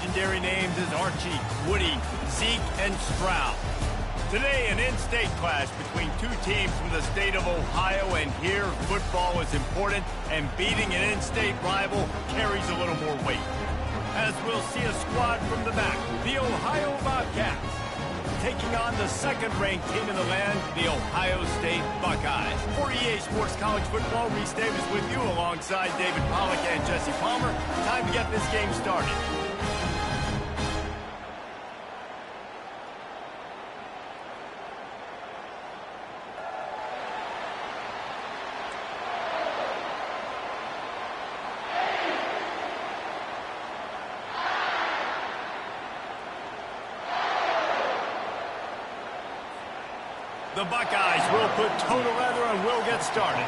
legendary names as Archie, Woody, Zeke, and Stroud. Today, an in-state clash between two teams from the state of Ohio, and here, football is important, and beating an in-state rival carries a little more weight. As we'll see a squad from the back, the Ohio Bobcats, taking on the second-ranked team in the land, the Ohio State Buckeyes. For EA Sports College Football, Reese Davis with you alongside David Pollack and Jesse Palmer. Time to get this game started. The Buckeyes will put toe to leather and will get started.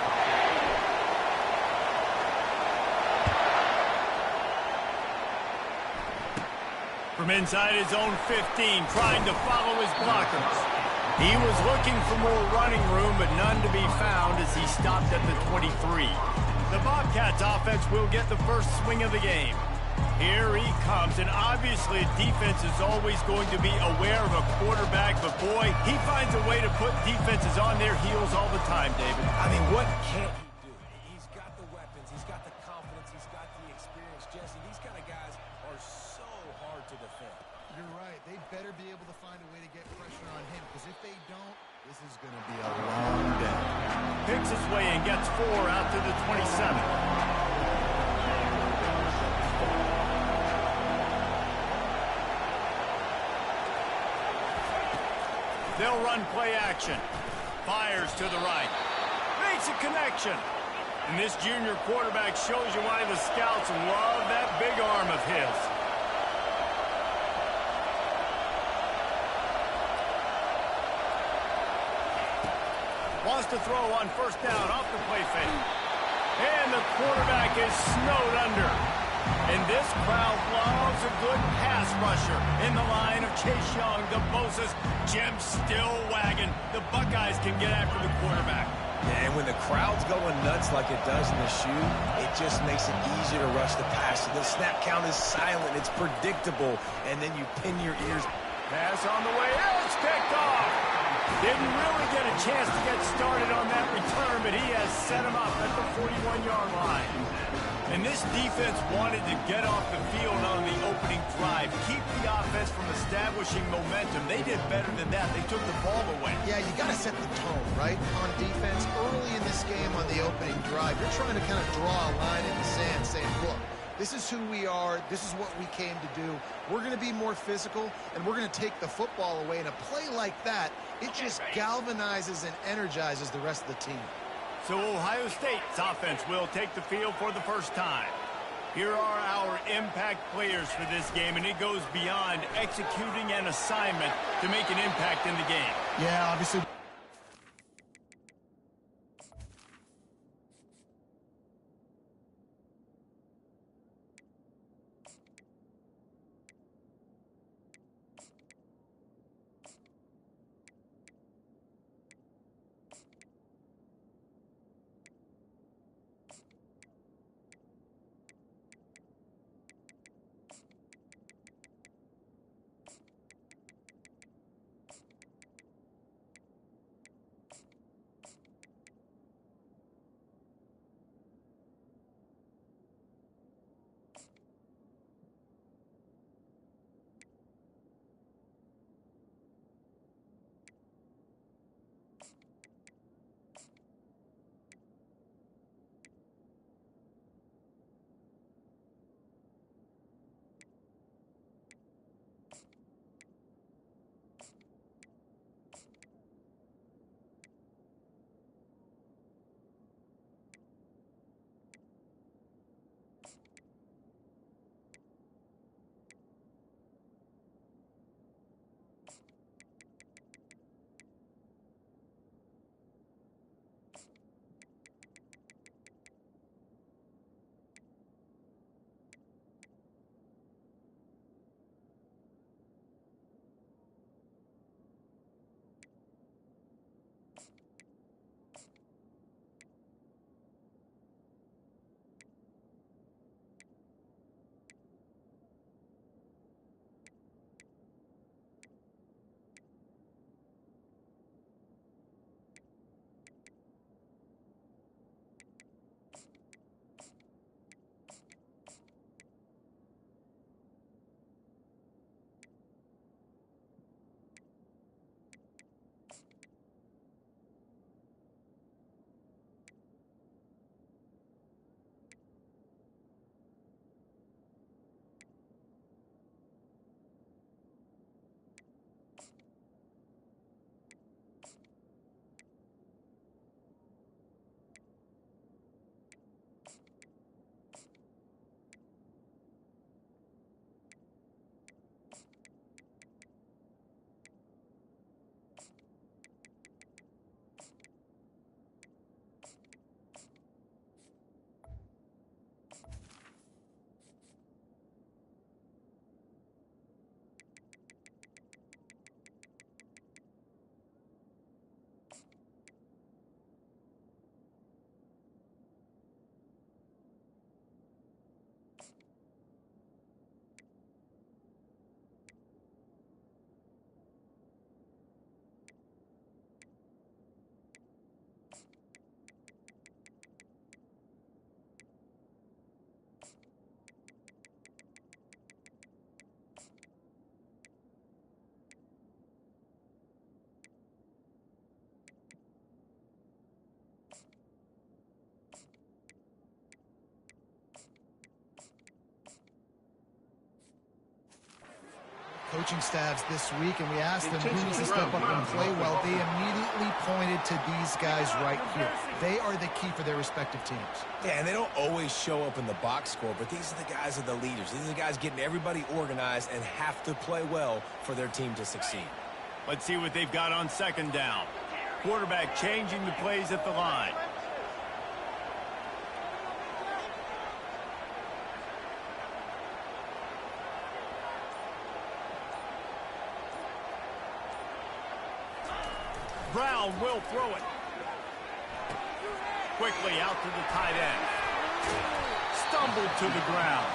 From inside his own 15, trying to follow his blockers. He was looking for more running room, but none to be found as he stopped at the 23. The Bobcats offense will get the first swing of the game. Here he comes, and obviously defense is always going to be aware of a quarterback, but boy, he finds a way to put defenses on their heels all the time, David. I mean, what can't he do? He's got the weapons, he's got the confidence, he's got the experience. Jesse, these kind of guys are so hard to defend. You're right. They better be able to find a way to get pressure on him, because if they don't, this is going to be a long day. Picks his way and gets 4 out to the 27. They'll run play action. Fires to the right. Makes a connection. And this junior quarterback shows you why the scouts love that big arm of his. Wants to throw on first down off the play fake. And the quarterback is snowed under. And this crowd loves a good pass rusher in the line of Chase Young, the Moses, Jim still wagging. The Buckeyes can get after the quarterback. And when the crowd's going nuts like it does in the shoe, it just makes it easier to rush the pass. The snap count is silent, it's predictable, and then you pin your ears. Pass on the way, it's picked off. Didn't really get a chance to get started on that return, but he has set him up at the 41-yard line. And this defense wanted to get off the field on the opening drive, keep the offense from establishing momentum. They did better than that. They took the ball away. Yeah, you got to set the tone, right, on defense. Early in this game on the opening drive, you're trying to kind of draw a line in the sand saying, look, this is who we are. This is what we came to do. We're going to be more physical, and we're going to take the football away. And a play like that, it just galvanizes and energizes the rest of the team. So Ohio State's offense will take the field for the first time. Here are our impact players for this game, and it goes beyond executing an assignment to make an impact in the game. Yeah, obviously. coaching staffs this week, and we asked them who needs to step up and play well. They immediately pointed to these guys right here. They are the key for their respective teams. Yeah, and they don't always show up in the box score, but these are the guys that are the leaders. These are the guys getting everybody organized and have to play well for their team to succeed. Let's see what they've got on second down. Quarterback changing the plays at the line. Brown will throw it. Quickly out to the tight end. Stumbled to the ground.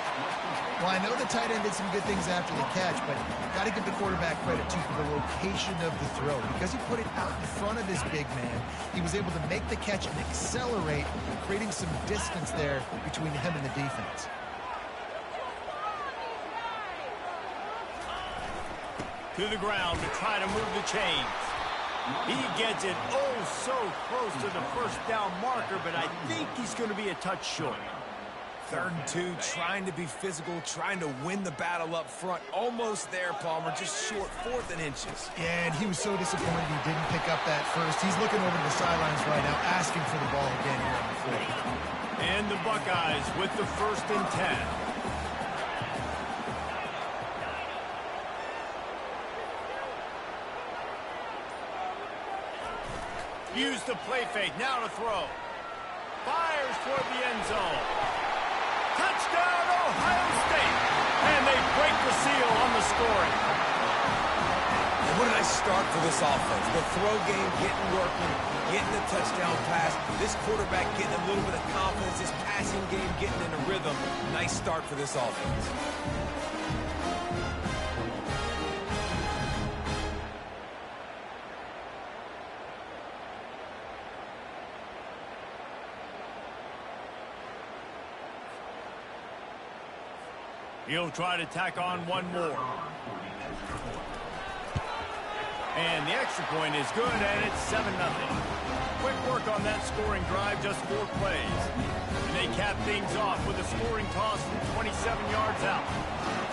Well, I know the tight end did some good things after the catch, but got to give the quarterback credit, too, for the location of the throw. Because he put it out in front of his big man, he was able to make the catch and accelerate, creating some distance there between him and the defense. To the ground to try to move the chains. He gets it so close to the first down marker, but I think he's going to be a touch short. 3rd and 2, trying to be physical, trying to win the battle up front. Almost there, Palmer, just short, 4th and inches. Yeah, and he was so disappointed he didn't pick up that first. He's looking over the sidelines right now, asking for the ball again here on the 4th. And the Buckeyes with the 1st and 10. Use the play fake, now to throw. Fires toward the end zone. Touchdown, Ohio State! And they break the seal on the scoring. And what a nice start for this offense. The throw game getting working, getting the touchdown pass. This quarterback getting a little bit of confidence. This passing game getting in a rhythm. Nice start for this offense. He'll try to tack on one more. And the extra point is good, and it's 7-0. Quick work on that scoring drive, just 4 plays. And they cap things off with a scoring toss from 27 yards out.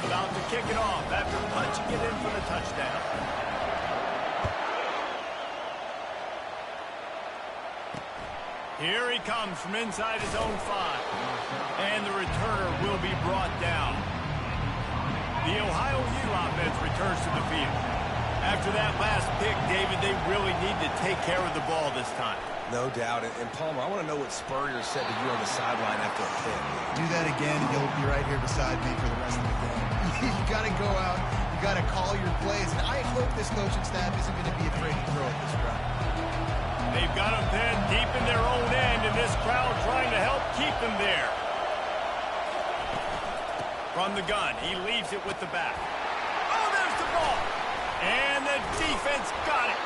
About to kick it off after punching it in for the touchdown. Here he comes from inside his own 5. And the returner will be brought down. The Ohio U offense returns to the field. After that last pick, David, they really need to take care of the ball this time. No doubt. And Palmer, I want to know what Spurrier said to you on the sideline after a pick. Do that again, and you'll be right here beside me for the rest of the game. You got to go out. You got to call your plays. And I hope this coaching staff isn't going to be afraid to throw at this crowd. They've got them pinned deep in their own end, and this crowd trying to help keep them there. From the gun, he leaves it with the back. Oh, there's the ball. And the defense got it.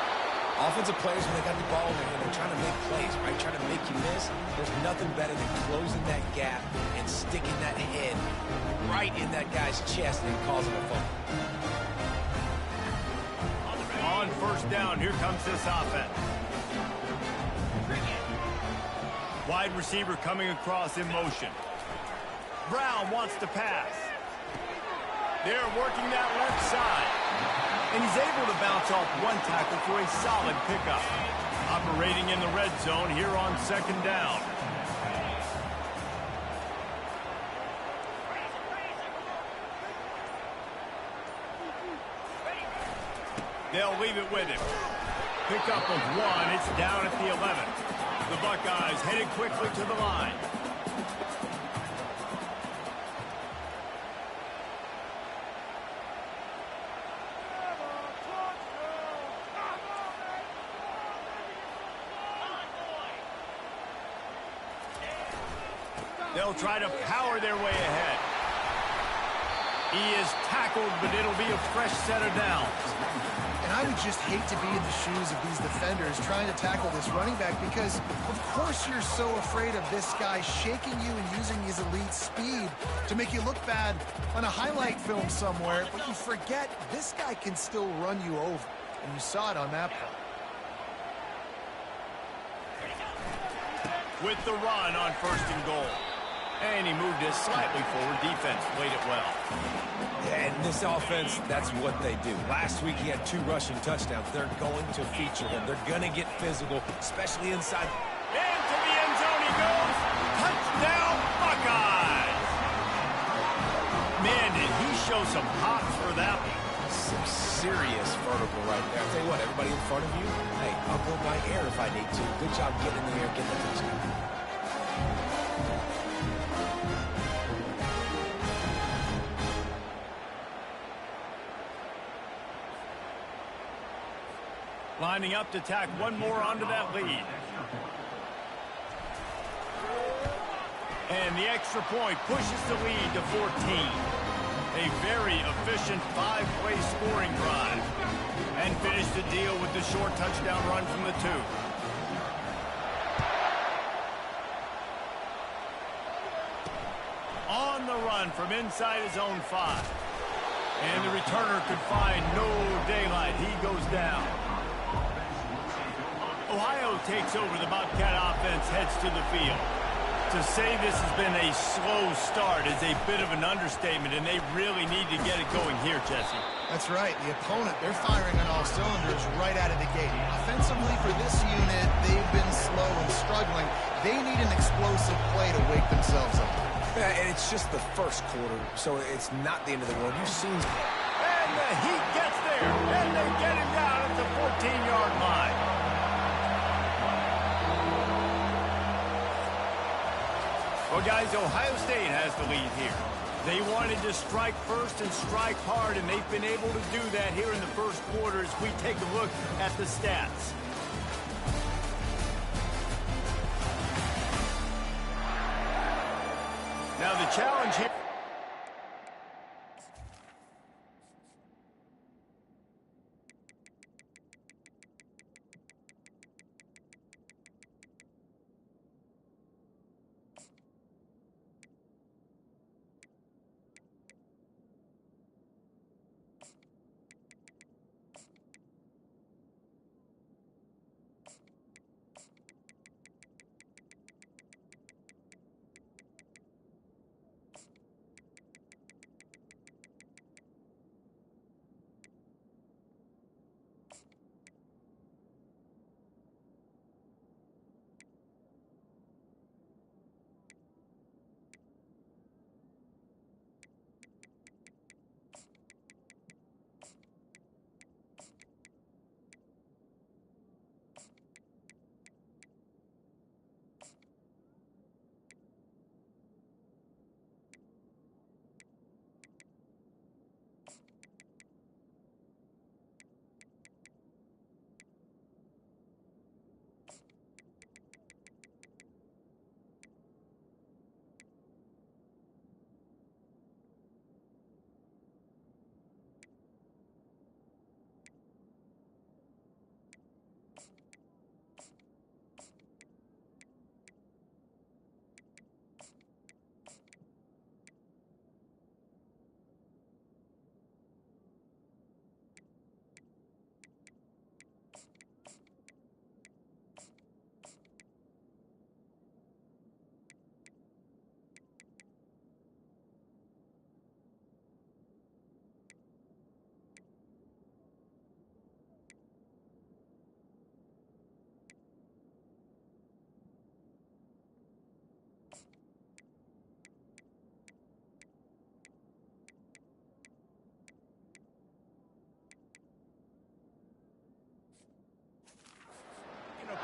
Offensive players, when they got the ball in their hand, they're trying to make plays, right? Trying to make you miss. There's nothing better than closing that gap and sticking that head right in that guy's chest and causing a fumble. On 1st down, here comes this offense. Wide receiver coming across in motion. Brown wants to pass. They're working that left side. And he's able to bounce off one tackle for a solid pickup. Operating in the red zone here on 2nd down. They'll leave it with him. Pickup of 1. It's down at the 11. The Buckeyes headed quickly to the line. They'll try to power their way ahead. He is tackled, but it'll be a fresh set of downs. And I would just hate to be in the shoes of these defenders trying to tackle this running back because, of course, you're so afraid of this guy shaking you and using his elite speed to make you look bad on a highlight film somewhere, but you forget this guy can still run you over, and you saw it on that play. With the run on 1st and goal. And he moved it slightly forward. Defense played it well. Yeah, and this offense, that's what they do. Last week he had 2 rushing touchdowns. They're going to feature him. They're going to get physical, especially inside. Into the end zone he goes. Touchdown, Buckeyes. Man, did he show some hops for that one. Some serious vertical right there. I'll tell you what, everybody in front of you, hey, I'll go by air if I need to. Good job getting in the air, getting the touchdown. Lining up to tack one more onto that lead. And the extra point pushes the lead to 14. A very efficient 5-play scoring drive. And finish the deal with the short touchdown run from the 2. On the run from inside his own 5. And the returner could find no daylight. He goes down. Ohio takes over. The Bobcat offense heads to the field. To say this has been a slow start is a bit of an understatement, and they really need to get it going here, Jesse. That's right. The opponent, they're firing on all cylinders right out of the gate. Offensively, for this unit, they've been slow and struggling. They need an explosive play to wake themselves up. Yeah, and it's just the first quarter, so it's not the end of the world. You've seen... And the Heat gets there, and they get him down at the 14-yard line. Well, guys, Ohio State has the lead here. They wanted to strike first and strike hard, and they've been able to do that here in the first quarter as we take a look at the stats. Now the challenge here...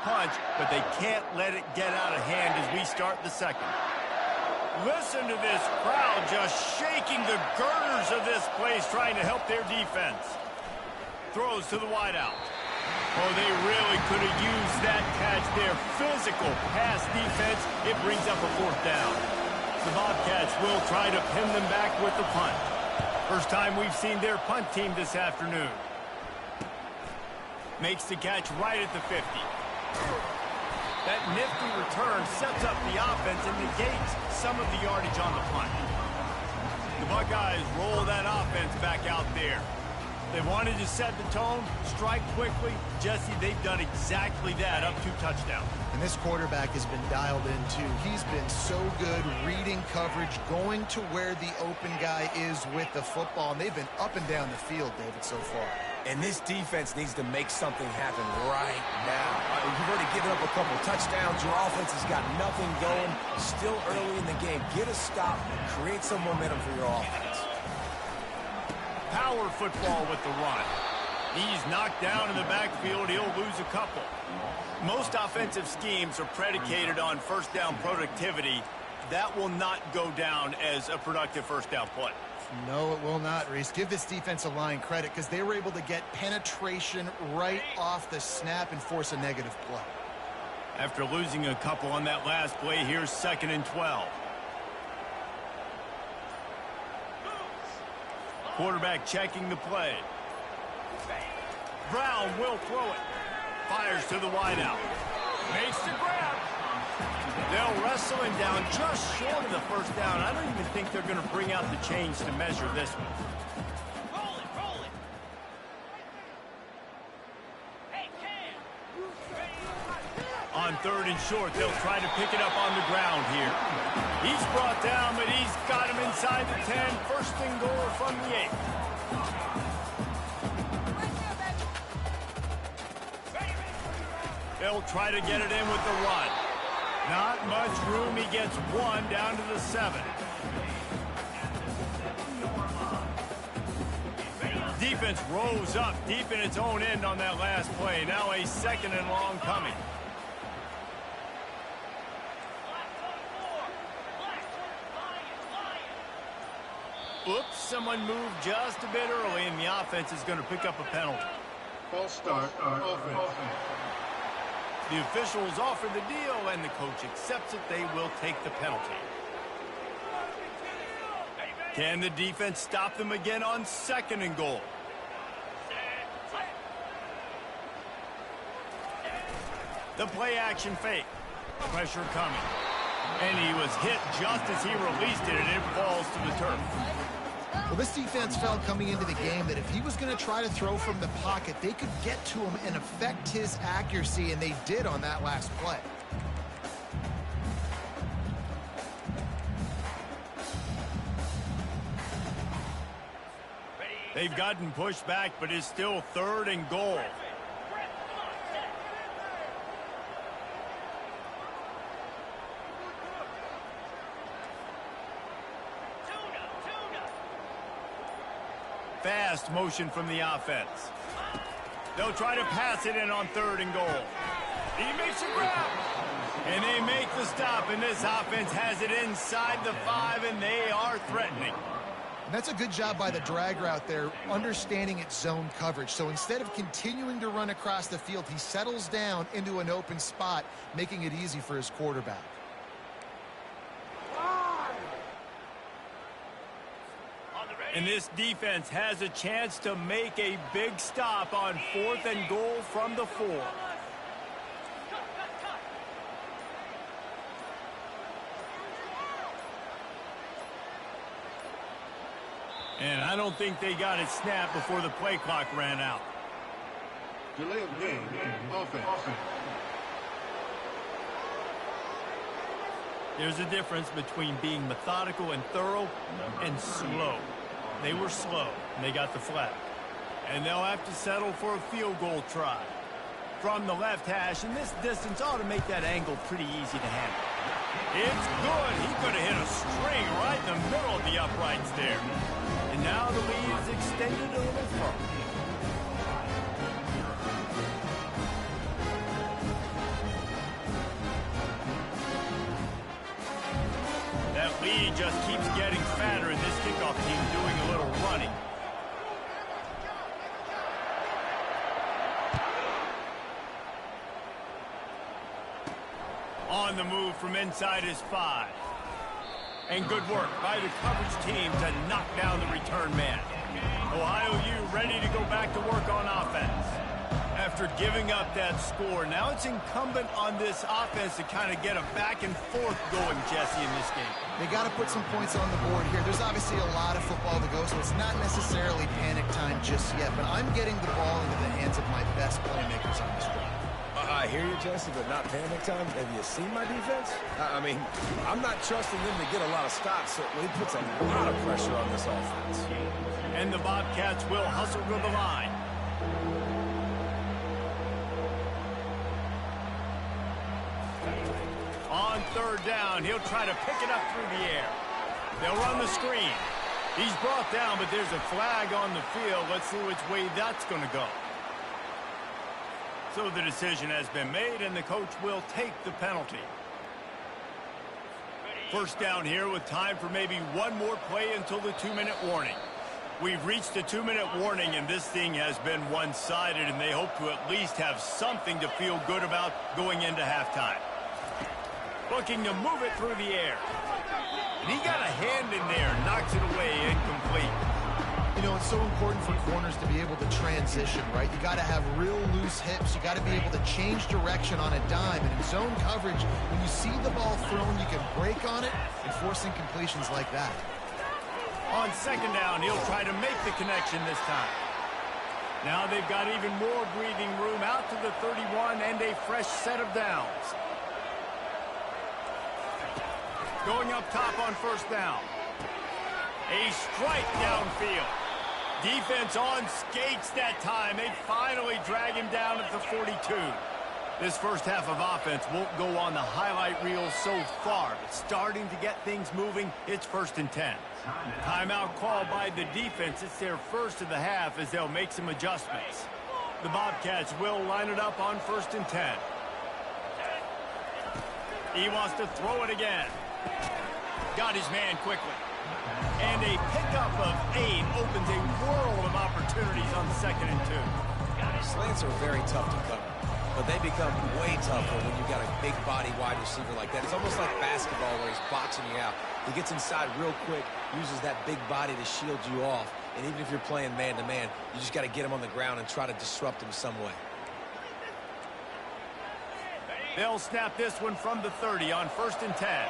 punch, but they can't let it get out of hand as we start the second. Listen to this crowd just shaking the girders of this place, trying to help their defense. Throws to the wideout. Oh, they really could have used that catch there. Physical pass defense. It brings up a 4th down. The Bobcats will try to pin them back with the punt. First time we've seen their punt team this afternoon. Makes the catch right at the 50. That nifty return sets up the offense and negates some of the yardage on the punt. The Buckeyes roll that offense back out there. They wanted to set the tone, strike quickly. Jesse, they've done exactly that, up 2 touchdowns. And this quarterback has been dialed in, too. He's been so good reading coverage, going to where the open guy is with the football, and they've been up and down the field, David, so far. And this defense needs to make something happen right now. You've already given up a couple touchdowns. Your offense has got nothing going. Still early in the game. Get a stop. Create some momentum for your offense. Power football with the run. He's knocked down in the backfield. He'll lose a couple. Most offensive schemes are predicated on first down productivity. That will not go down as a productive first down play. No, it will not, Reese. Give this defensive line credit because they were able to get penetration right off the snap and force a negative play. After losing a couple on that last play, here's 2nd and 12. Quarterback checking the play. Brown will throw it. Fires to the wideout. Makes the grab. They'll wrestle him down just short of the first down. I don't even think they're going to bring out the chains to measure this one. Roll it. Hey, on 3rd and short, they'll try to pick it up on the ground here. He's brought down, but he's got him inside the 10. 1st and goal from the 8. They'll try to get it in with the run. Not much room. He gets 1 down to the 7. Defense rose up deep in its own end on that last play. Now a 2nd and long coming. Oops, someone moved just a bit early, and the offense is going to pick up a penalty. False start on offense. The officials offer the deal, and the coach accepts it. They will take the penalty. Can the defense stop them again on 2nd and goal? The play action fake. Pressure coming. And he was hit just as he released it, and it falls to the turf. Well, this defense felt coming into the game that if he was going to try to throw from the pocket, they could get to him and affect his accuracy, and they did on that last play. They've gotten pushed back, but it's still 3rd and goal. Fast motion from the offense. They'll try to pass it in on 3rd and goal. He makes a grab. And they make the stop, and this offense has it inside the 5, and they are threatening. And that's a good job by the drag route there, understanding its zone coverage. So instead of continuing to run across the field, he settles down into an open spot, making it easy for his quarterback. And this defense has a chance to make a big stop on 4th and goal from the 4. And I don't think they got it snapped before the play clock ran out. Delay of game, offense. There's a difference between being methodical and thorough and slow. They were slow, and they got the flag. And they'll have to settle for a field goal try. From the left hash, and this distance ought to make that angle pretty easy to handle. It's good. He could have hit a string right in the middle of the uprights there. And now the lead is extended a little further. That lead just keeps getting fatter, and this kickoff team doing a little running. On the move from inside his 5. And good work by the coverage team to knock down the return man. Ohio U ready to go back to work on offense. After giving up that score, now it's incumbent on this offense to kind of get a back and forth going, Jesse, in this game. They got to put some points on the board here. There's obviously a lot of football to go, so it's not necessarily panic time just yet, but I'm getting the ball into the hands of my best playmakers on this drive. I hear you, Jesse, but not panic time. Have you seen my defense? I mean, I'm not trusting them to get a lot of stops, so he puts a lot of pressure on this offense. And the Bobcats will hustle to the line. On third down, he'll try to pick it up through the air. They'll run the screen. He's brought down, but there's a flag on the field. Let's see which way that's going to go. So the decision has been made, and the coach will take the penalty. First down here with time for maybe one more play until the 2-minute warning. We've reached the 2-minute warning, and this thing has been one-sided, and they hope to at least have something to feel good about going into halftime. Looking to move it through the air. And he got a hand in there, knocks it away, incomplete. You know, it's so important for corners to be able to transition, right? You got to have real loose hips. You got to be able to change direction on a dime. And in zone coverage, when you see the ball thrown, you can break on it and force incompletions like that. On second down, he'll try to make the connection this time. Now they've got even more breathing room out to the 31 and a fresh set of downs. Going up top on first down. A strike downfield. Defense on skates that time. They finally drag him down at the 42. This first half of offense won't go on the highlight reel so far, but starting to get things moving. It's 1st and 10. Timeout called by the defense. It's their first of the half as they'll make some adjustments. The Bobcats will line it up on 1st and 10. He wants to throw it again. Got his man quickly. And a pickup of 8 opens a world of opportunities on 2nd and 2. Slants are very tough to cover, but they become way tougher when you've got a big body wide receiver like that. It's almost like basketball where he's boxing you out. He gets inside real quick, uses that big body to shield you off. And even if you're playing man-to-man, you just got to get him on the ground and try to disrupt him some way. They'll snap this one from the 30 on 1st and 10.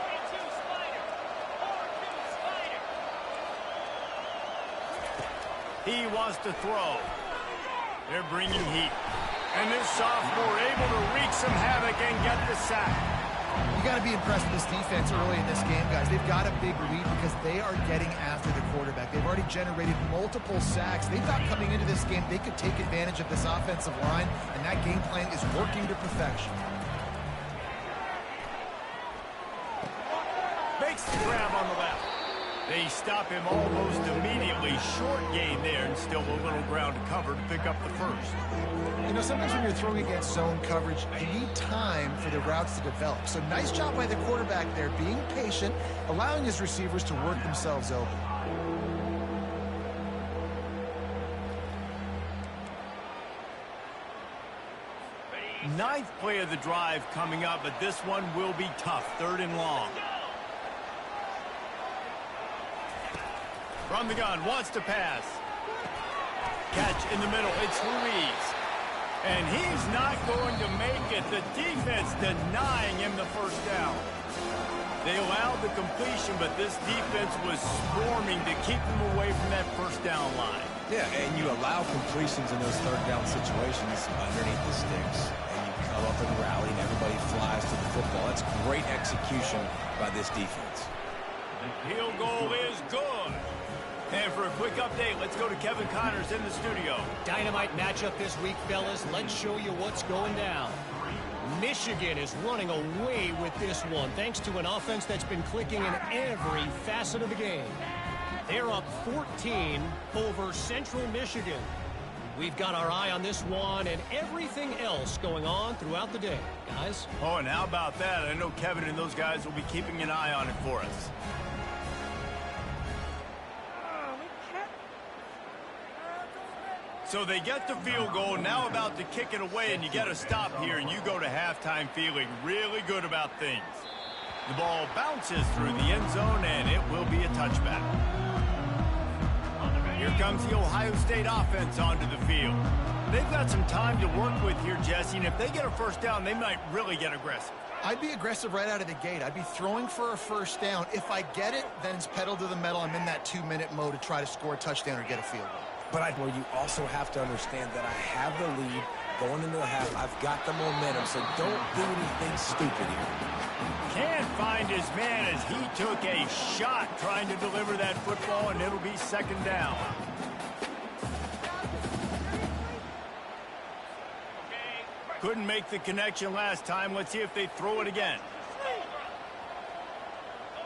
He wants to throw. They're bringing heat. And this sophomore able to wreak some havoc and get the sack. You got to be impressed with this defense early in this game, guys. They've got a big lead because they are getting after the quarterback. They've already generated multiple sacks. They thought coming into this game they could take advantage of this offensive line, and that game plan is working to perfection. Makes the grab on the left. They stop him almost immediately. Short gain there, and still a little ground to cover to pick up the first. You know, sometimes when you're throwing against zone coverage, you need time for the routes to develop. So nice job by the quarterback there, being patient, allowing his receivers to work themselves open. Ninth play of the drive coming up, but this one will be tough. 3rd and long. From the gun, wants to pass. Catch in the middle, it's Ruiz. And he's not going to make it. The defense denying him the first down. They allowed the completion, but this defense was swarming to keep them away from that first down line. Yeah, and you allow completions in those 3rd down situations underneath the sticks. And you come up and rally, and everybody flies to the football. That's great execution by this defense. The field goal is good. And for a quick update, let's go to Kevin Connors in the studio. Dynamite matchup this week, fellas. Let's show you what's going down. Michigan is running away with this one, thanks to an offense that's been clicking in every facet of the game. They're up 14 over Central Michigan. We've got our eye on this one and everything else going on throughout the day, guys. Oh, and how about that? I know Kevin and those guys will be keeping an eye on it for us. So they get the field goal, now about to kick it away, and you get a stop here, and you go to halftime feeling really good about things. The ball bounces through the end zone, and it will be a touchback. Here comes the Ohio State offense onto the field. They've got some time to work with here, Jesse, and if they get a first down, they might really get aggressive. I'd be aggressive right out of the gate. I'd be throwing for a first down. If I get it, then it's pedal to the metal. I'm in that 2-minute mode to try to score a touchdown or get a field goal. But where you also have to understand that I have the lead going into the half. I've got the momentum, so don't do anything stupid here. Can't find his man as he took a shot trying to deliver that football, and it'll be second down. Couldn't make the connection last time. Let's see if they throw it again.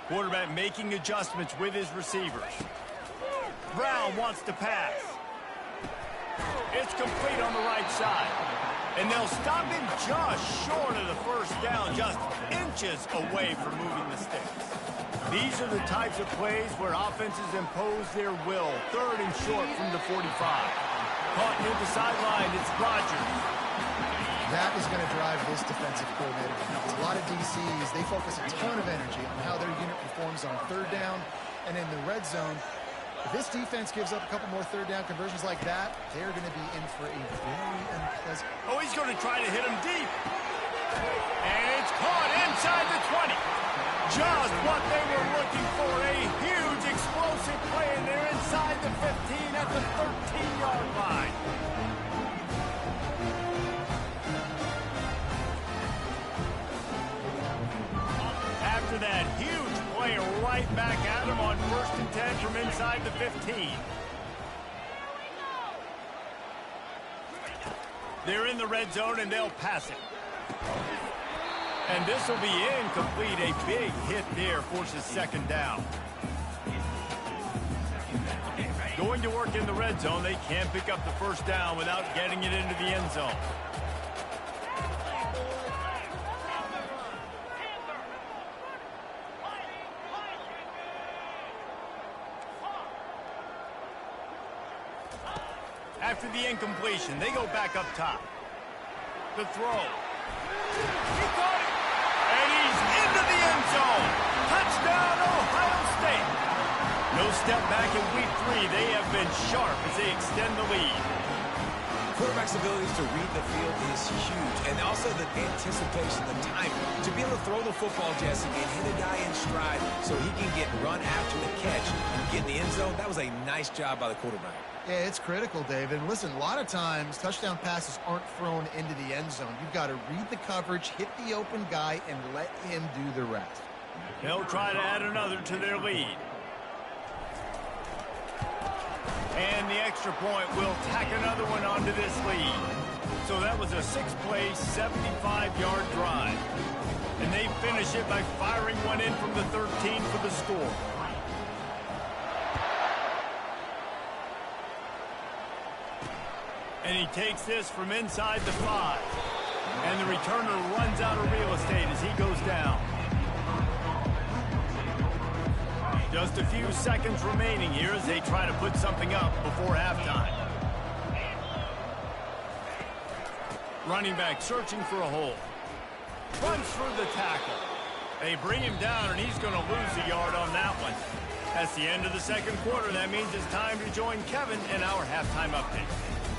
Quarterback making adjustments with his receivers. Brown wants to pass. It's complete on the right side. And they'll stop him just short of the first down, just inches away from moving the sticks. These are the types of plays where offenses impose their will. Third and short from the 45. Caught near the sideline, it's Rodgers. That is going to drive this defensive coordinator. A lot of DCs, they focus a ton of energy on how their unit performs on third down and in the red zone. If this defense gives up a couple more third down conversions like that, they're going to be in for a very unpleasant. Oh, he's going to try to hit him deep. And it's caught inside the 20. Just what they were looking for. A huge explosive play, and they're inside the 15 at the 13-yard line. After that huge play, right back at him on 1st and 10 from inside the 15. They're in the red zone, and they'll pass it. And this will be incomplete. A big hit there forces second down. Going to work in the red zone, they can't pick up the first down without getting it into the end zone. After the incompletion, they go back up top. The throw. He caught it. And he's into the end zone. Touchdown, Ohio State. No step back in week 3. They have been sharp as they extend the lead. Quarterback's abilities to read the field is huge. And also the anticipation, the time. To be able to throw the football, Jesse, and hit a guy in stride so he can get run after the catch and get in the end zone, that was a nice job by the quarterback. Yeah, it's critical, David. And listen, a lot of times, touchdown passes aren't thrown into the end zone. You've got to read the coverage, hit the open guy, and let him do the rest. They'll try to add another to their lead. And the extra point will tack another one onto this lead. So that was a 6-play, 75-yard drive. And they finish it by firing one in from the 13 for the score. And he takes this from inside the 5. And the returner runs out of real estate as he goes down. Just a few seconds remaining here as they try to put something up before halftime. Running back searching for a hole. Runs through the tackle. They bring him down, and he's going to lose a yard on that one. That's the end of the second quarter. That means it's time to join Kevin in our halftime update.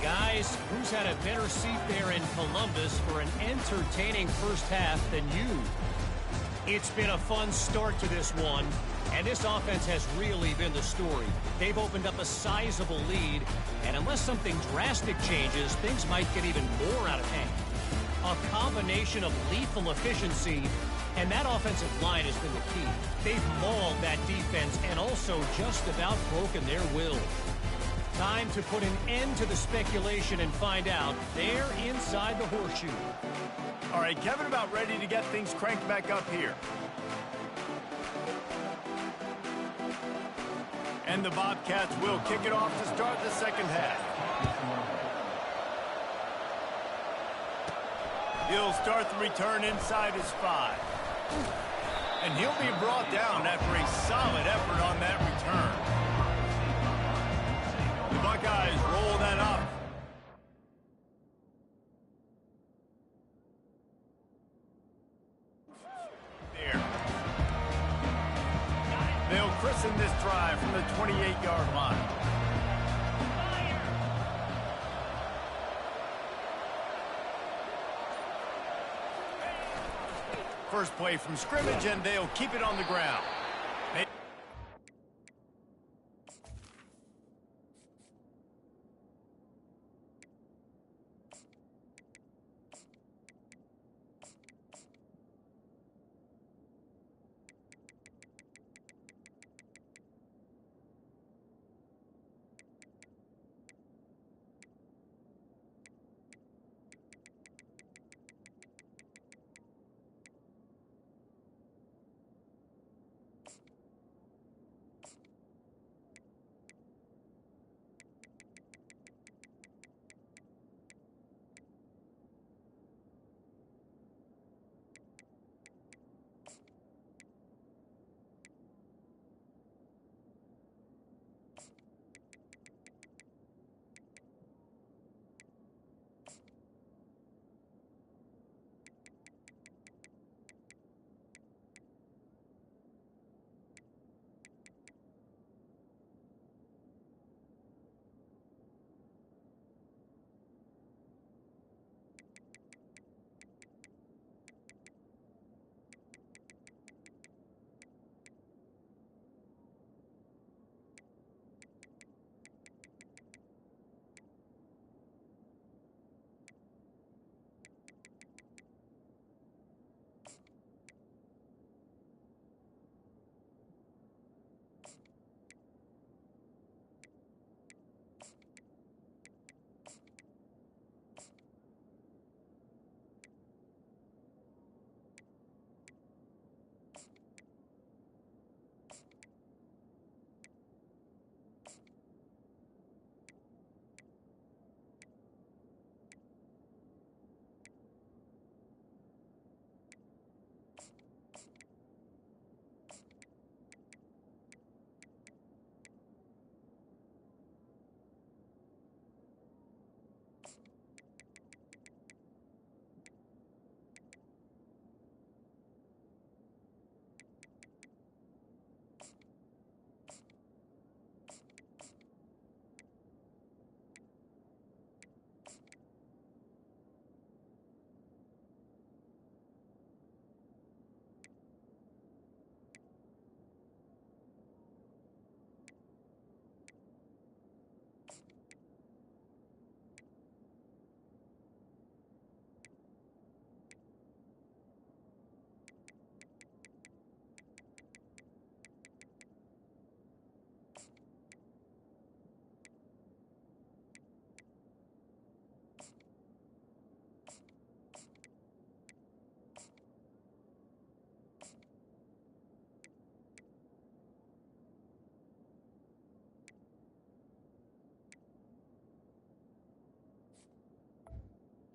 Guys, who's had a better seat there in Columbus for an entertaining first half than you? It's been a fun start to this one, and this offense has really been the story. They've opened up a sizable lead, and unless something drastic changes, things might get even more out of hand. A combination of lethal efficiency, and that offensive line has been the key. They've mauled that defense and also just about broken their will. Time to put an end to the speculation and find out. They're inside the horseshoe. All right, Kevin about ready to get things cranked back up here. And the Bobcats will kick it off to start the second half. He'll start the return inside his 5. And he'll be brought down after a solid effort on that return. The Buckeyes roll that up. There. They'll christen this drive from the 28-yard line. First play from scrimmage, and they'll keep it on the ground.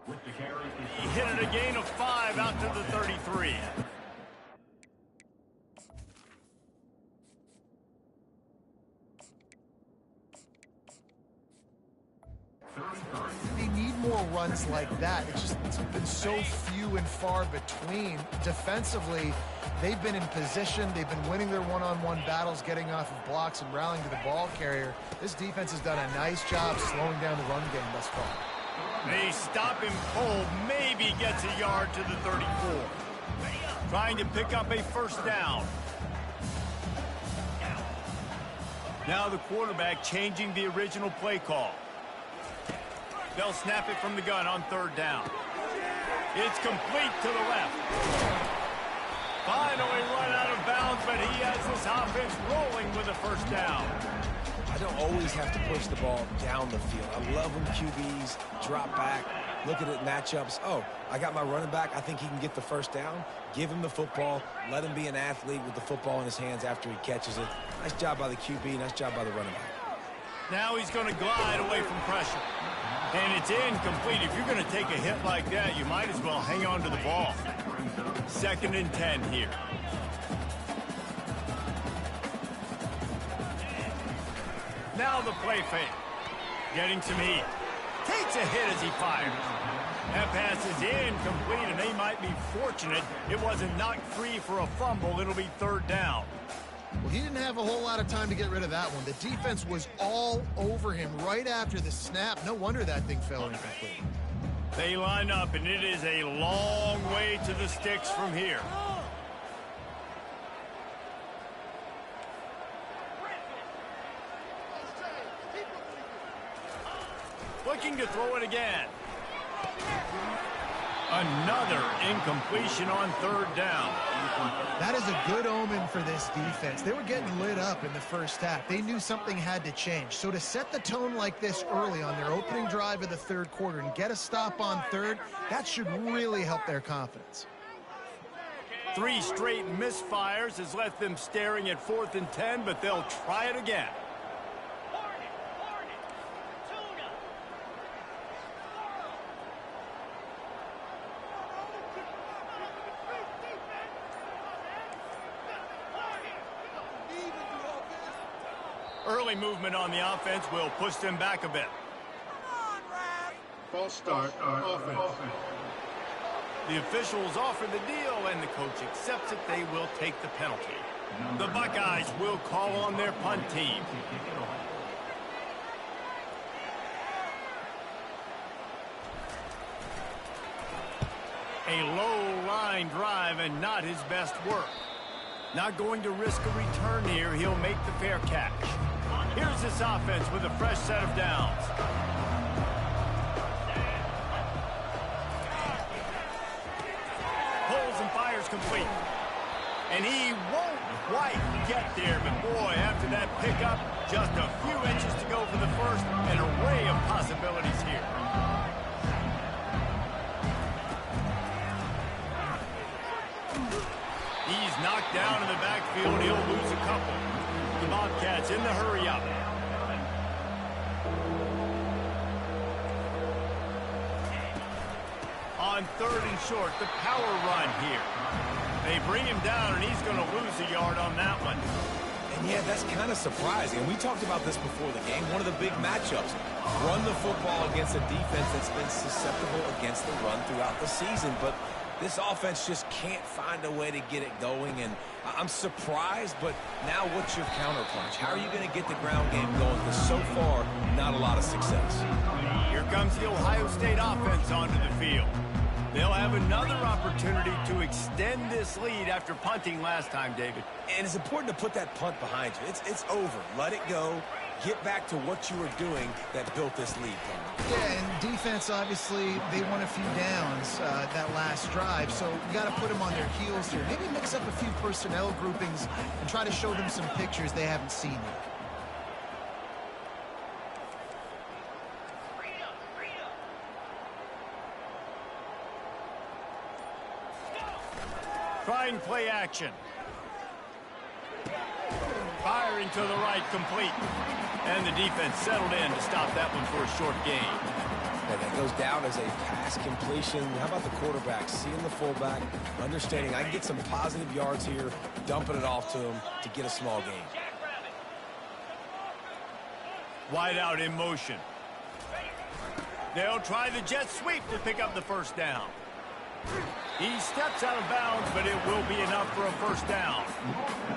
He hit it a gain of 5 out to the 33. They need more runs like that. It's been so few and far between. Defensively, they've been in position. They've been winning their one-on-one battles, getting off of blocks and rallying to the ball carrier. This defense has done a nice job slowing down the run game thus far. They stop him cold, maybe gets a yard to the 34. Trying to pick up a first down. Now the quarterback changing the original play call. They'll snap it from the gun on 3rd down. It's complete to the left. Finally run out of bounds, but he has this offense rolling with a first down. I don't always have to push the ball down the field. I love when QBs drop back, look at it matchups. Oh, I got my running back. I think he can get the first down. Give him the football. Let him be an athlete with the football in his hands after he catches it. Nice job by the QB. Nice job by the running back. Now he's going to glide away from pressure. And it's incomplete. If you're going to take a hit like that, you might as well hang on to the ball. 2nd and 10 here. Now the play fake. Getting some heat. Takes a hit as he fires. That pass is incomplete, and they might be fortunate it wasn't knocked free for a fumble. It'll be 3rd down. Well, he didn't have a whole lot of time to get rid of that one. The defense was all over him right after the snap. No wonder that thing fell incomplete. They line up, and it is a long way to the sticks from here. Looking to throw it again. Another incompletion on 3rd down. That is a good omen for this defense. They were getting lit up in the first half. They knew something had to change. So to set the tone like this early on their opening drive of the 3rd quarter and get a stop on 3rd, that should really help their confidence. 3 straight misfires has left them staring at 4th and 10, but they'll try it again. Early movement on the offense will push them back a bit. False start, offense. The officials offer the deal, and the coach accepts it. They will take the penalty. The Buckeyes will call on their punt team. A low line drive and not his best work. Not going to risk a return here. He'll make the fair catch. Here's this offense with a fresh set of downs. Pulls and fires complete. And he won't quite get there, but boy, after that pickup, just a few inches to go for the first. An array of possibilities here. He's knocked down in the backfield. He'll lose a couple. The Bobcats in the hurry-up. On 3rd and short, the power run here. They bring him down, and he's going to lose a yard on that one. And yeah, that's kind of surprising. And we talked about this before the game. One of the big matchups. Run the football against a defense that's been susceptible against the run throughout the season. But this offense just can't find a way to get it going, and I'm surprised, but now what's your counterpunch? How are you going to get the ground game going? Because so far, not a lot of success. Here comes the Ohio State offense onto the field. They'll have another opportunity to extend this lead after punting last time, David. And it's important to put that punt behind you. It's over. Let it go. Get back to what you were doing that built this lead. Yeah, and defense, obviously, they won a few downs that last drive, so you got to put them on their heels here. Maybe mix up a few personnel groupings and try to show them some pictures they haven't seen yet. Trying play action. Firing to the right, complete. And the defense settled in to stop that one for a short gain. And that goes down as a pass completion. How about the quarterback seeing the fullback, understanding I can get some positive yards here, dumping it off to him to get a small gain. Wide out in motion. They'll try the jet sweep to pick up the first down. He steps out of bounds, but it will be enough for a first down.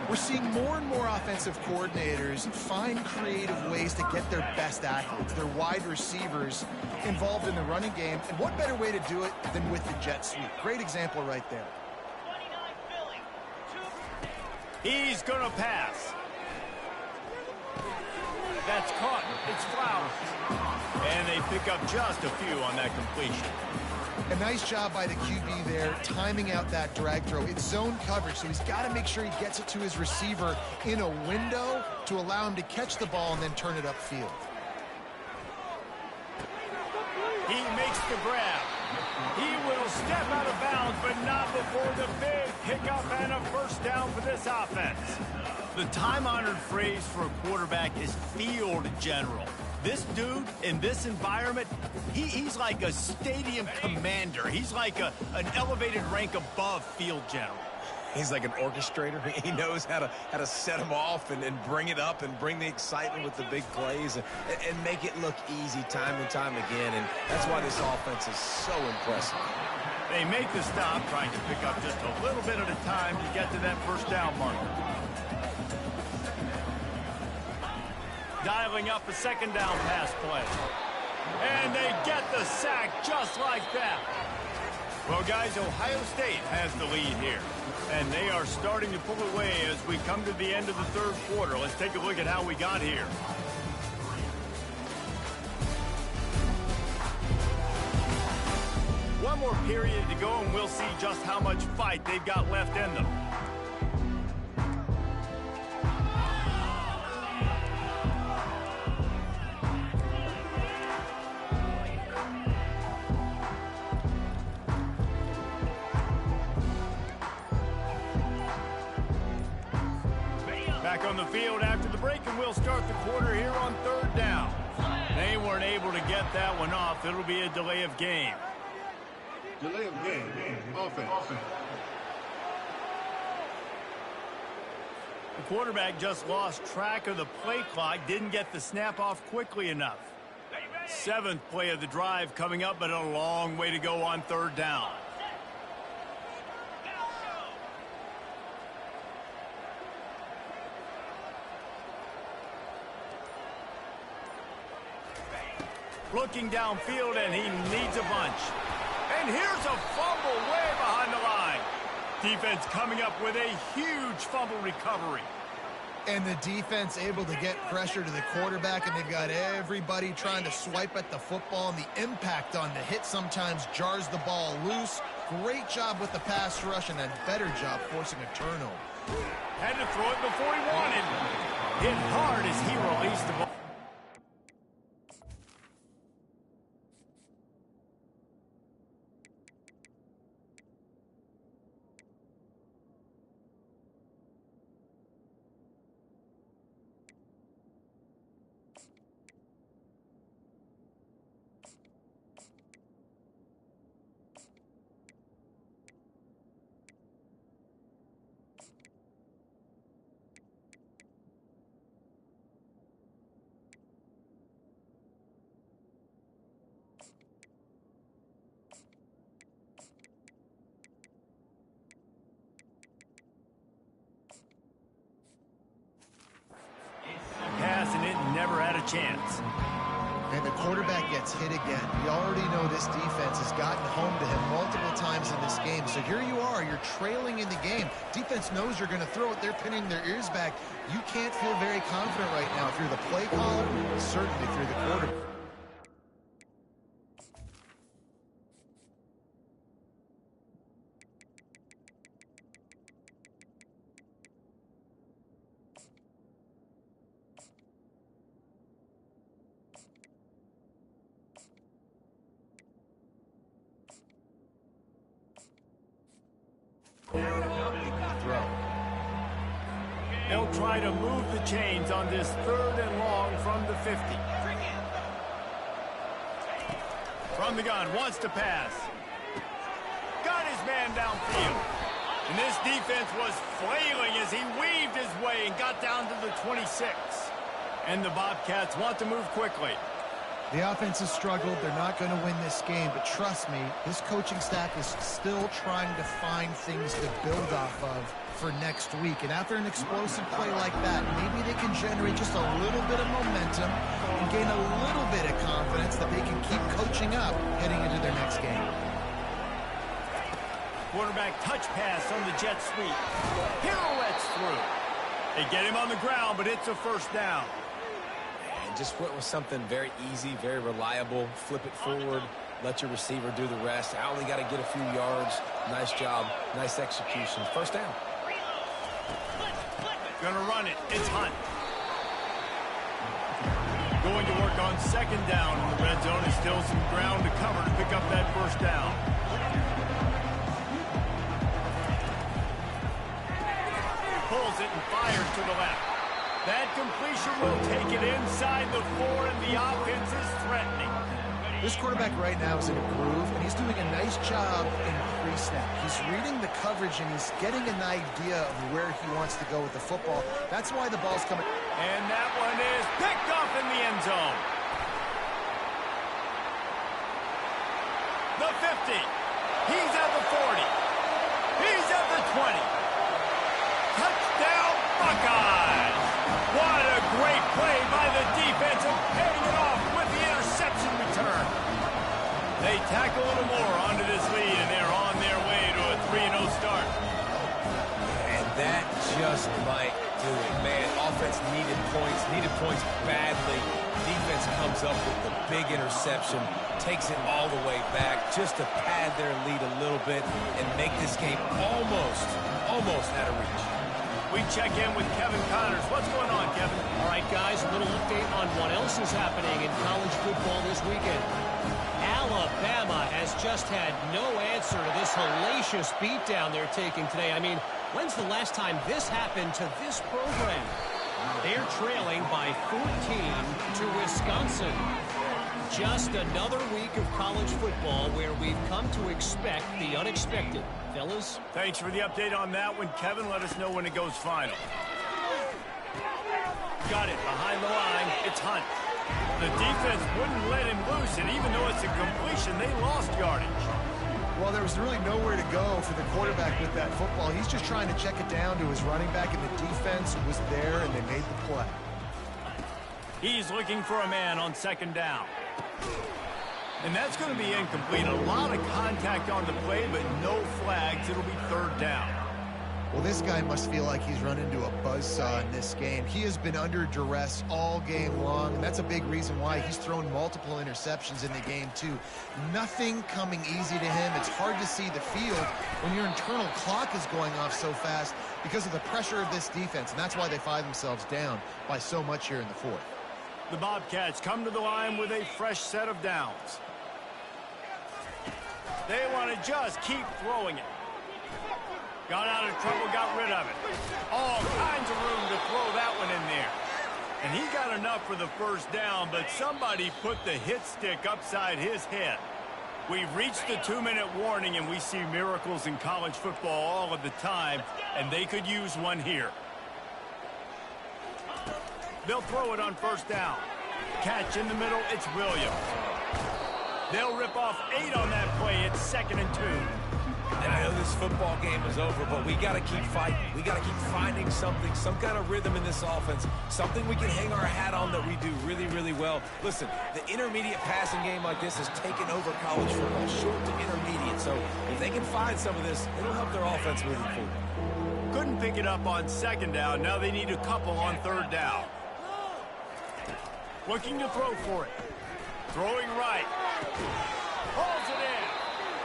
We're seeing more and more offensive coordinators find creative ways to get their best athletes, their wide receivers, involved in the running game. And what better way to do it than with the jet sweep? Great example right there. He's going to pass. That's caught. It's Flowers. And they pick up just a few on that completion. A nice job by the QB there, timing out that drag throw. It's zone coverage, so he's got to make sure he gets it to his receiver in a window to allow him to catch the ball and then turn it upfield. He makes the grab. He will step out of bounds, but not before the big pickup and a first down for this offense. The time-honored phrase for a quarterback is field general. This dude, in this environment, he's like a stadium commander. He's like an elevated rank above field general. He's like an orchestrator. He knows how to set them off and bring it up and bring the excitement with the big plays and make it look easy time and time again. And that's why this offense is so impressive. They make the stop, trying to pick up just a little bit at a time to get to that first down marker. Dialing up a second down pass play. And they get the sack just like that. Well, guys, Ohio State has the lead here. And they are starting to pull away as we come to the end of the third quarter. Let's take a look at how we got here. One more period to go, and we'll see just how much fight they've got left in them. Back on the field after the break, and we'll start the quarter here on third down. They weren't able to get that one off. It'll be a delay of game. Delay of game. Offense. The quarterback just lost track of the play clock, didn't get the snap off quickly enough. Seventh play of the drive coming up, but a long way to go on third down. Looking downfield, and he needs a bunch. And here's a fumble way behind the line. Defense coming up with a huge fumble recovery. And the defense able to get pressure to the quarterback, and they've got everybody trying to swipe at the football, and the impact on the hit sometimes jars the ball loose. Great job with the pass rush, and a better job forcing a turnover. Had to throw it before he wanted. Hit hard as he released the ball. Pass, and it never had a chance. And the quarterback gets hit again. We already know this defense has gotten home to him multiple times in this game. So here you are, you're trailing in the game. Defense knows you're going to throw it. They're pinning their ears back. You can't feel very confident right now through the play call, certainly through the quarterback. They'll try to move the chains on this third and long from the 50. From the gun, wants to pass. Got his man downfield. And this defense was flailing as he weaved his way and got down to the 26. And the Bobcats want to move quickly. The offense has struggled. They're not going to win this game, but trust me, this coaching staff is still trying to find things to build off of for next week. And after an explosive play like that, maybe they can generate just a little bit of momentum and gain a little bit of confidence that they can keep coaching up heading into their next game. Quarterback touch pass on the jet sweep. Pirouettes through. They get him on the ground, but it's a first down. And just went with something very easy, very reliable. Flip it forward, let your receiver do the rest. I only got to get a few yards. Nice job, nice execution. First down. Gonna run it. It's Hunt. Going to work on second down in the red zone. Is still some ground to cover to pick up that first down. Pulls it and fires to the left. That completion will take it inside the 4, and the offense is threatening. This quarterback right now is in a groove, and he's doing a nice job in pre-snap. He's reading the coverage, and he's getting an idea of where he wants to go with the football. That's why the ball's coming. And that one is picked off in the end zone. The 50. He's at the 40. He's at the 20. Touchdown, Buckeyes! What a great play by the defense and paying it off with the interception return. They tack a little more onto this lead, and they're on their way to a 3-0 start. And that just might do it. Man, offense needed points badly. Defense comes up with the big interception, takes it all the way back just to pad their lead a little bit and make this game almost out of reach. We check in with Kevin Connors. What's going on, Kevin? All right, guys, a little update on what else is happening in college football this weekend. Alabama has just had no answer to this hellacious beatdown they're taking today. I mean, when's the last time this happened to this program? They're trailing by 14 to Wisconsin. Just another week of college football where we've come to expect the unexpected. Fellas? Thanks for the update on that one, Kevin. Let us know when it goes final. Got it behind the line. It's Hunt. The defense wouldn't let him loose, and even though it's a completion, they lost yardage. Well, there was really nowhere to go for the quarterback with that football. He's just trying to check it down to his running back, and the defense was there, and they made the play. He's looking for a man on second down. And that's going to be incomplete. A lot of contact on the play, but no flags. It'll be third down. Well, this guy must feel like he's run into a buzzsaw in this game. He has been under duress all game long, and that's a big reason why he's thrown multiple interceptions in the game, too. Nothing coming easy to him. It's hard to see the field when your internal clock is going off so fast because of the pressure of this defense, and that's why they find themselves down by so much here in the fourth. The Bobcats come to the line with a fresh set of downs. They want to just keep throwing it. Got out of trouble, got rid of it. All kinds of room to throw that one in there. And he got enough for the first down, but somebody put the hit stick upside his head. We've reached the 2-minute warning, and we see miracles in college football all of the time, and they could use one here. They'll throw it on first down. Catch in the middle, it's Williams. They'll rip off 8 on that play. It's 2nd and 2. And I know this football game is over, but we got to keep fighting. We got to keep finding something, some kind of rhythm in this offense, something we can hang our hat on that we do really, really well. Listen, the intermediate passing game like this has taken over college football, short to intermediate. So if they can find some of this, it'll help their offense moving forward. Couldn't pick it up on second down. Now they need a couple on third down. Looking to throw for it. Throwing right. Pulls it in.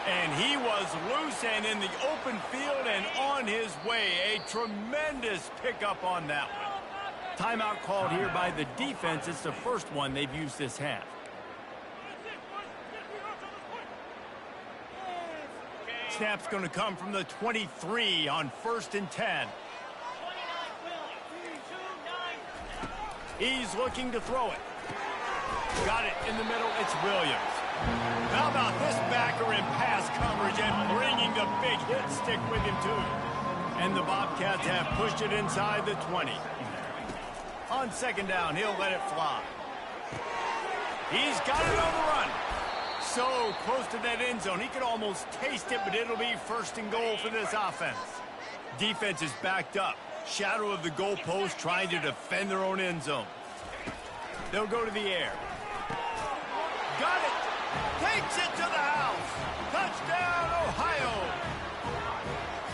And he was loose and in the open field and on his way. A tremendous pickup on that one. Timeout called here by the defense. It's the first one they've used this half. Snap's going to come from the 23 on 1st and 10. He's looking to throw it. Got it in the middle. It's Williams. How about this backer in pass coverage and bringing the big hit stick with him, too. And the Bobcats have pushed it inside the 20. On second down, he'll let it fly. He's got it on the run. So close to that end zone. He could almost taste it, but it'll be first and goal for this offense. Defense is backed up. Shadow of the goalpost trying to defend their own end zone. They'll go to the air. Got it. Takes it to the house. Touchdown, Ohio.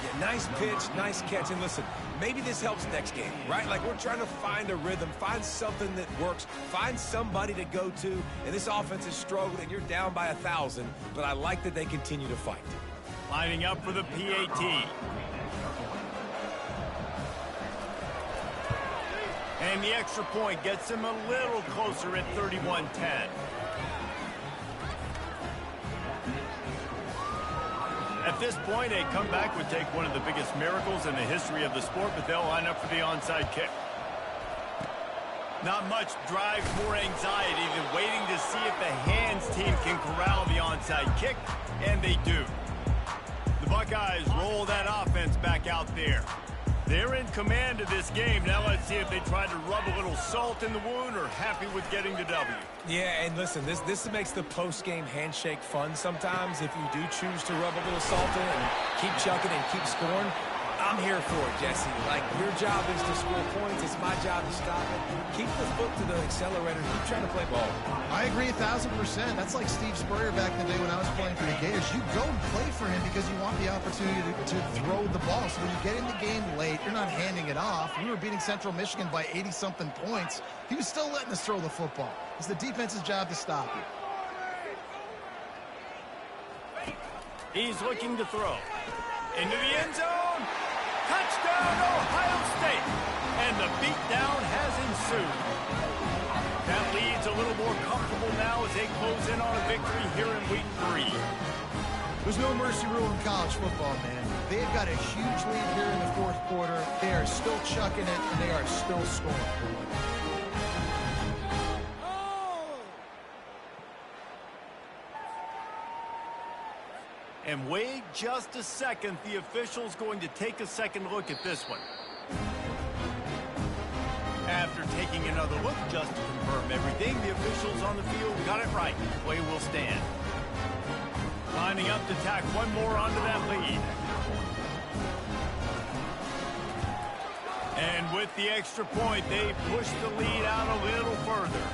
Yeah, nice pitch, nice catch. And listen, maybe this helps next game, right? Like we're trying to find a rhythm, find something that works, find somebody to go to. And this offense is struggling, and you're down by 1,000. But I like that they continue to fight. Lining up for the PAT. And the extra point gets him a little closer at 31-10. At this point, a comeback would take one of the biggest miracles in the history of the sport, but they'll line up for the onside kick. Not much drives more anxiety than waiting to see if the hands team can corral the onside kick, and they do. The Buckeyes roll that offense back out there. They're in command of this game. Now let's see if they try to rub a little salt in the wound or happy with getting the W. Yeah, and listen, this makes the post-game handshake fun sometimes if you do choose to rub a little salt in and keep chucking and keep scoring. I'm here for it, Jesse. Like, your job is to score points. It's my job to stop it. Keep the foot to the accelerator. Keep trying to play ball. I agree 1,000%. That's like Steve Spurrier back in the day when I was playing for the Gators. You go and play for him because you want the opportunity to throw the ball. So when you get in the game late, you're not handing it off. We were beating Central Michigan by 80-something points. He was still letting us throw the football. It's the defense's job to stop it. He's looking to throw. Into the end zone. Touchdown, Ohio State. And the beatdown has ensued. That lead's a little more comfortable now as they close in on a victory here in week 3. There's no mercy rule in college football, man. They've got a huge lead here in the fourth quarter. They are still chucking it, and they are still scoring. And wait just a second. The official's going to take a second look at this one. After taking another look just to confirm everything, the officials on the field got it right. Play will stand. Lining up to tack one more onto that lead. And with the extra point, they push the lead out a little further.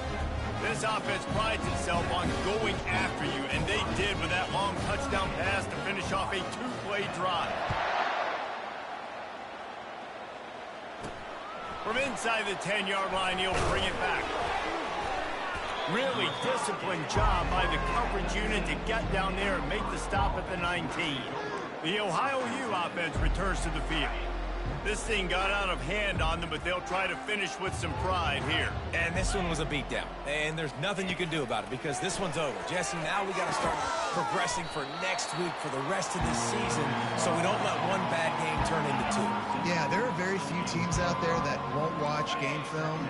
This offense prides itself on going after you, and they did with that long touchdown pass to finish off a 2-play drive. From inside the 10-yard line, he'll bring it back. Really disciplined job by the coverage unit to get down there and make the stop at the 19. The Ohio U offense returns to the field. This thing got out of hand on them, but they'll try to finish with some pride here. And this one was a beatdown. And there's nothing you can do about it because this one's over. Jesse, now we got to start progressing for next week for the rest of this season so we don't let one bad game turn into 2. Yeah, there are very few teams out there that won't watch game film,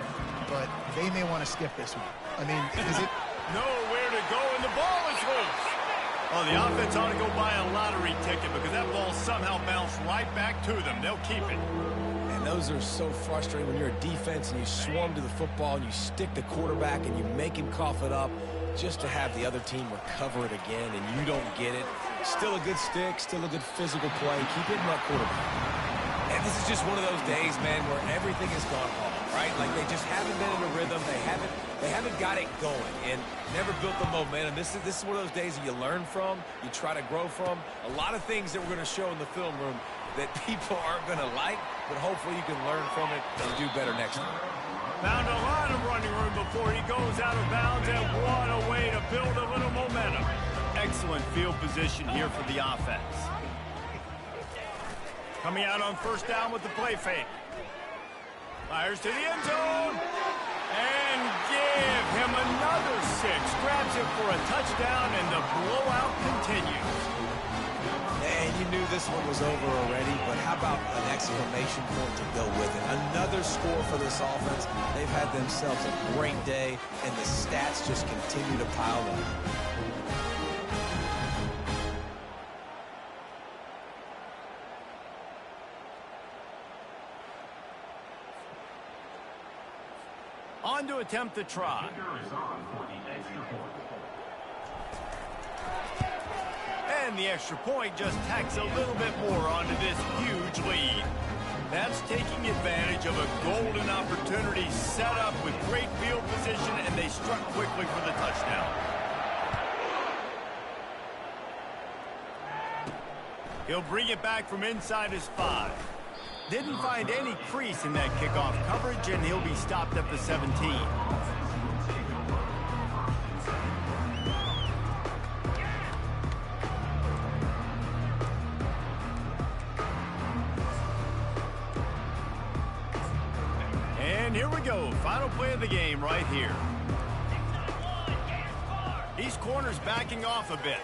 but they may want to skip this one. I mean, is it... Nowhere to go, and the ball is loose. Oh, the offense ought to go buy a lottery ticket because that ball somehow bounced right back to them. They'll keep it. And those are so frustrating when you're a defense and you swarm to the football and you stick the quarterback and you make him cough it up just to have the other team recover it again and you don't get it. Still a good stick, still a good physical play. Keep hitting that quarterback. And this is just one of those days, man, where everything has gone wrong, right? Like they just haven't been in a rhythm. They haven't got it going and never built the momentum. This is one of those days that you learn from, you try to grow from. A lot of things that we're going to show in the film room that people aren't going to like, but hopefully you can learn from it and do better next time. Found a lot of running room before he goes out of bounds, and what a way to build a little momentum. Excellent field position here for the offense. Coming out on first down with the play fake. Fires to the end zone. And give him another 6. Grabs it for a touchdown, and the blowout continues. And you knew this one was over already, but how about an exclamation point to go with it? Another score for this offense. They've had themselves a great day, and the stats just continue to pile up. On to attempt the try. And the extra point just tacks a little bit more onto this huge lead. That's taking advantage of a golden opportunity set up with great field position, and they struck quickly for the touchdown. He'll bring it back from inside his 5. Didn't find any crease in that kickoff coverage, and he'll be stopped at the 17. And here we go. Final play of the game right here. These corners backing off a bit.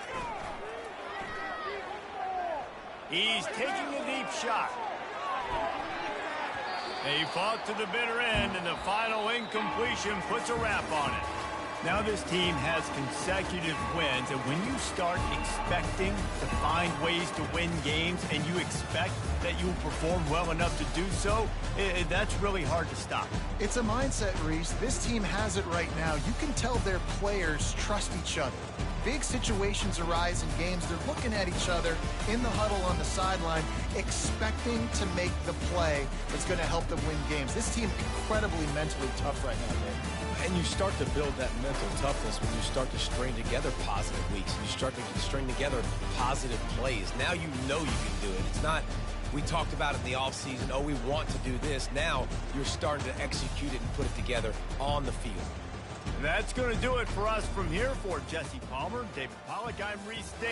He's taking a deep shot. They fought to the bitter end, and the final incompletion puts a wrap on it. Now this team has consecutive wins, and when you start expecting to find ways to win games and you expect that you'll perform well enough to do so, that's really hard to stop. It's a mindset, Reese. This team has it right now. You can tell their players trust each other. Big situations arise in games. They're looking at each other in the huddle on the sideline, expecting to make the play that's going to help them win games. This team incredibly mentally tough right now, Dave. And you start to build that mental toughness when you start to string together positive weeks. You start to string together positive plays. Now you know you can do it. It's not, we talked about it in the offseason, oh, we want to do this. Now you're starting to execute it and put it together on the field. That's going to do it for us from here. For Jesse Palmer, David Pollack, I'm Reese Davis.